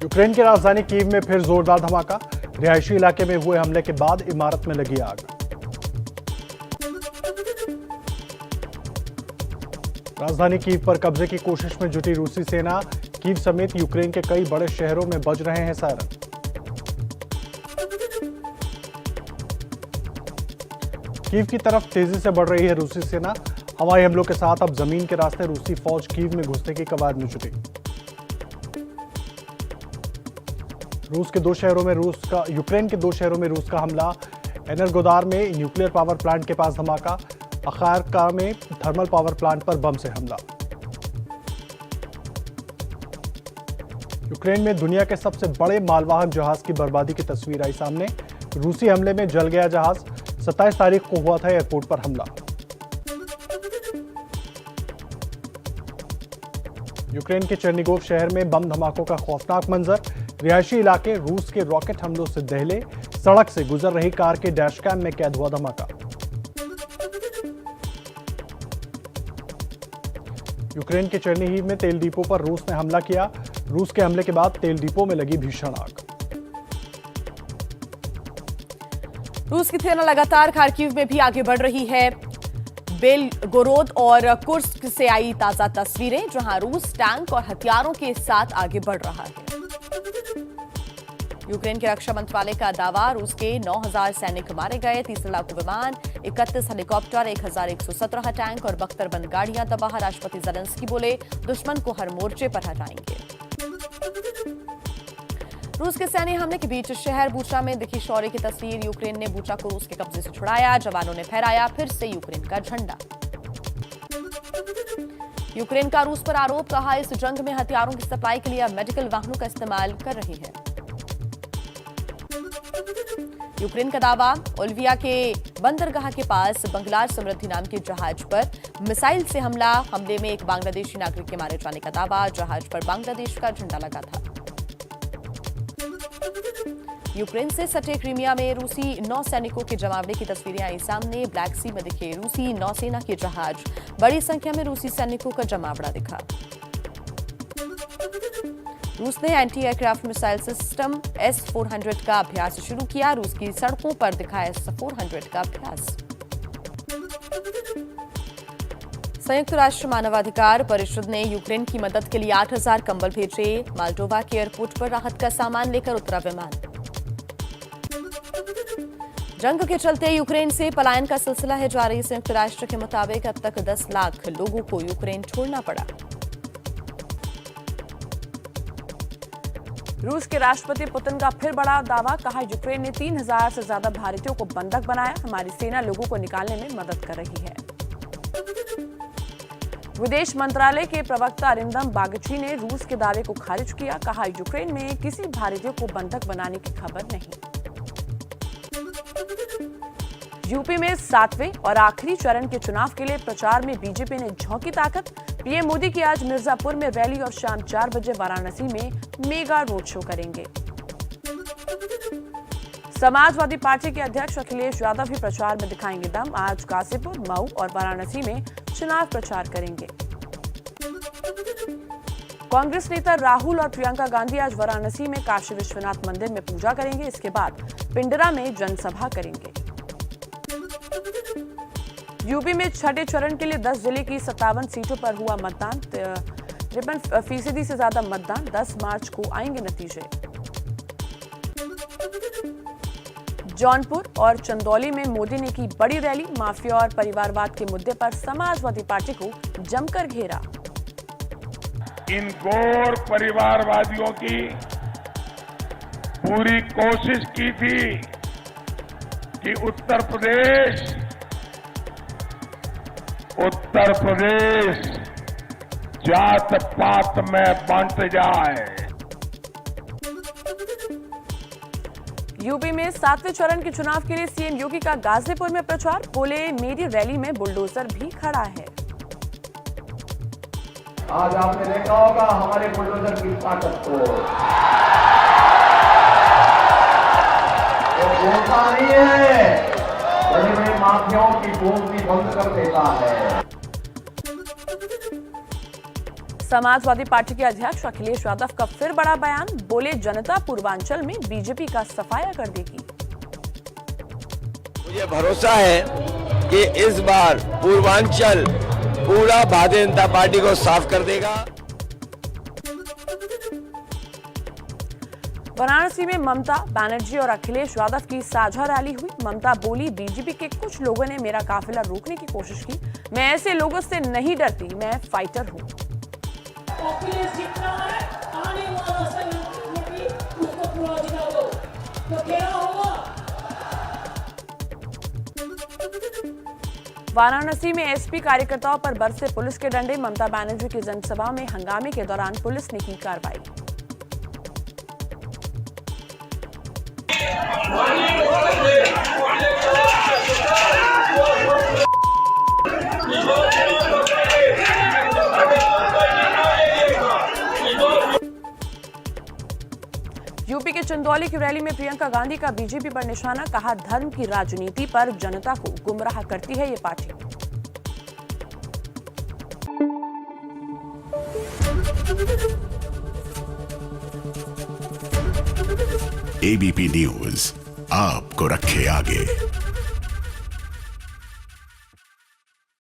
Ukraine की राजधानी Kyiv में फिर जोरदार धमाका। रिहायशी इलाके में हुए हमले के बाद इमारत में लगी आग। राजधानी कीव पर कब्जे की कोशिश में जुटी रूसी सेना। कीव समेत यूक्रेन के कई बड़े शहरों में बज रहे हैं सायरन। कीव की तरफ तेजी से बढ़ रही है रूसी सेना। हवाई हमलों के साथ अब जमीन के रास्ते रूसी फौज कीव में घुसने की कवायद में जुटी। यूक्रेन के दो शहरों में रूस का हमला। एनरगोदार में न्यूक्लियर पावर प्लांट के पास धमाका। अखारका में थर्मल पावर प्लांट पर बम से हमला। यूक्रेन में दुनिया के सबसे बड़े मालवाहक जहाज की बर्बादी की तस्वीर आई सामने। रूसी हमले में जल गया जहाज। 27 तारीख को हुआ था एयरपोर्ट पर हमला। यूक्रेन के चेर्निगोव शहर में बम धमाकों का खौफनाक मंजर। रिहायशी इलाके रूस के रॉकेट हमलों से दहले। सड़क से गुजर रही कार के डैशकैम में कैद हुआ धमाका। यूक्रेन के चेर्निहिव में तेल डिपो पर रूस ने हमला किया। रूस के हमले के बाद तेल डिपो में लगी भीषण आग। रूस की सेना लगातार खार्किव में भी आगे बढ़ रही है। बेलगोरोद और कुर्स्क से आई ताजा तस्वीरें, जहां रूस टैंक और हथियारों के साथ आगे बढ़ रहा है। यूक्रेन के रक्षा मंत्रालय का दावा, रूस के 9000 सैनिक मारे गए, 30 लड़ाकू विमान, 31 हेलीकॉप्टर, 1117 टैंक और बख्तरबंद गाड़ियां तबाह। राष्ट्रपति ज़ेलेंस्की बोले, दुश्मन को हर मोर्चे पर हराएंगे। रूस के सैन्य हमले के बीच शहर बूचा में दिखी शौर्य की तस्वीर। यूक्रेन ने बूचा को रूस के कब्जे से छुड़ाया। जवानों ने फहराया फिर से यूक्रेन का झंडा। यूक्रेन का रूस पर आरोप, कहा इस जंग में हथियारों की सप्लाई के लिए मेडिकल वाहनों का इस्तेमाल कर रही है। यूक्रेन का दावा, ओल्विया के बंदरगाह के पास बंगलार समृद्धि नाम के जहाज पर मिसाइल से हमले में एक बांग्लादेशी नागरिक के मारे जाने का दावा। जहाज पर बांग्लादेश का झंडा लगा था। यूक्रेन से सटे क्रीमिया में रूसी नौसैनिकों के जमावड़े की तस्वीरें आई सामने। ब्लैक सी में दिखे रूसी नौसेना के जहाज। बड़ी संख्या में रूसी सैनिकों का जमावड़ा दिखा। रूस ने anti aircraft missile system S-400 का अभ्यास शुरू किया। रूस की सड़कों पर दिखा S-400 का अभ्यास। संयुक्त राष्ट्र मानवाधिकार परिषद ने यूक्रेन की मदद के लिए 8000 कंबल भेजे। माल्डोवा के एयरपोर्ट पर राहत का सामान लेकर उतरा विमान। जंग के चलते यूक्रेन से पलायन का सिलसिला है जारी। संयुक्त राष्ट्र के मुताबिक अब तक 10 लाख लोगों को यूक्रेन छोड़ना पड़ा। रूस के राष्ट्रपति पुतिन का फिर बड़ा दावा, कहा यूक्रेन ने 3000 से ज्यादा भारतीयों को बंधक बनाया। हमारी सेना लोगों को निकालने में मदद कर रही है। विदेश मंत्रालय के प्रवक्ता अरिंदम बागची ने रूस के दावे को खारिज किया। कहा यूक्रेन में किसी भारतीय को बंधक बनाने की खबर नहीं। यूपी में 7वें और आखिरी चरण के चुनाव के लिए प्रचार में बीजेपी ने झोंकी ताकत। पीएम मोदी की आज मिर्जापुर में रैली और शाम 4 बजे वाराणसी में मेगा रोड शो करेंगे। समाजवादी पार्टी के अध्यक्ष अखिलेश यादव भी प्रचार में दिखाएंगे दम। आज गाजीपुर, मऊ और वाराणसी में चुनाव प्रचार करेंगे। कांग्रेस नेता राहुल और प्रियंका गांधी आज वाराणसी में काशी विश्वनाथ मंदिर में पूजा करेंगे। इसके बाद पिंडरा में जनसभा करेंगे। यूपी में छठे चरण के लिए 10 जिले की 57 सीटों पर हुआ मतदान। 53% से ज्यादा मतदान। 10 मार्च को आएंगे नतीजे। जौनपुर और चंदौली में मोदी ने की बड़ी रैली। माफिया और परिवारवाद के मुद्दे पर समाजवादी पार्टी को जमकर घेरा। इन घोर परिवारवादियों की पूरी कोशिश की थी कि उत्तर प्रदेश जात पात में बंट जाए। यूपी में 7वें चरण के चुनाव के लिए सीएम योगी का गाजीपुर में प्रचार। बोले, मेरी रैली में बुलडोजर भी खड़ा है। आज आपने देखा होगा हमारे बुलडोजर की ताकत को। वो बोलता नहीं है, बड़े बड़े माफियाओं की बोलती बंद कर देता है। समाजवादी पार्टी के अध्यक्ष अखिलेश यादव का फिर बड़ा बयान, बोले जनता पूर्वांचल में बीजेपी का सफाया कर देगी। मुझे भरोसा है कि इस बार पूर्वांचल पूरा भारतीय जनता पार्टी को साफ कर देगा। वाराणसी में ममता बनर्जी और अखिलेश यादव की साझा रैली हुई। ममता बोली, बीजेपी के कुछ लोगों ने मेरा काफिला रोकने की कोशिश की, मैं ऐसे लोगों से नहीं डरती, मैं फाइटर हूं। अखिलेश जीतना है, आने वाला समय उसको पूरा जिता दो, तो क्या होगा? वाराणसी में एसपी कार्यकर्ताओं पर बरसे पुलिस के डंडे। ममता बनर्जी की जनसभा में हंगामे के दौरान पुलिस ने की कार्रवाई। यूपी के चंदौली की रैली में प्रियंका गांधी का बीजेपी पर निशाना, कहा धर्म की राजनीति पर जनता को गुमराह करती है ये पार्टी। एबीपी न्यूज आपको रखे आगे।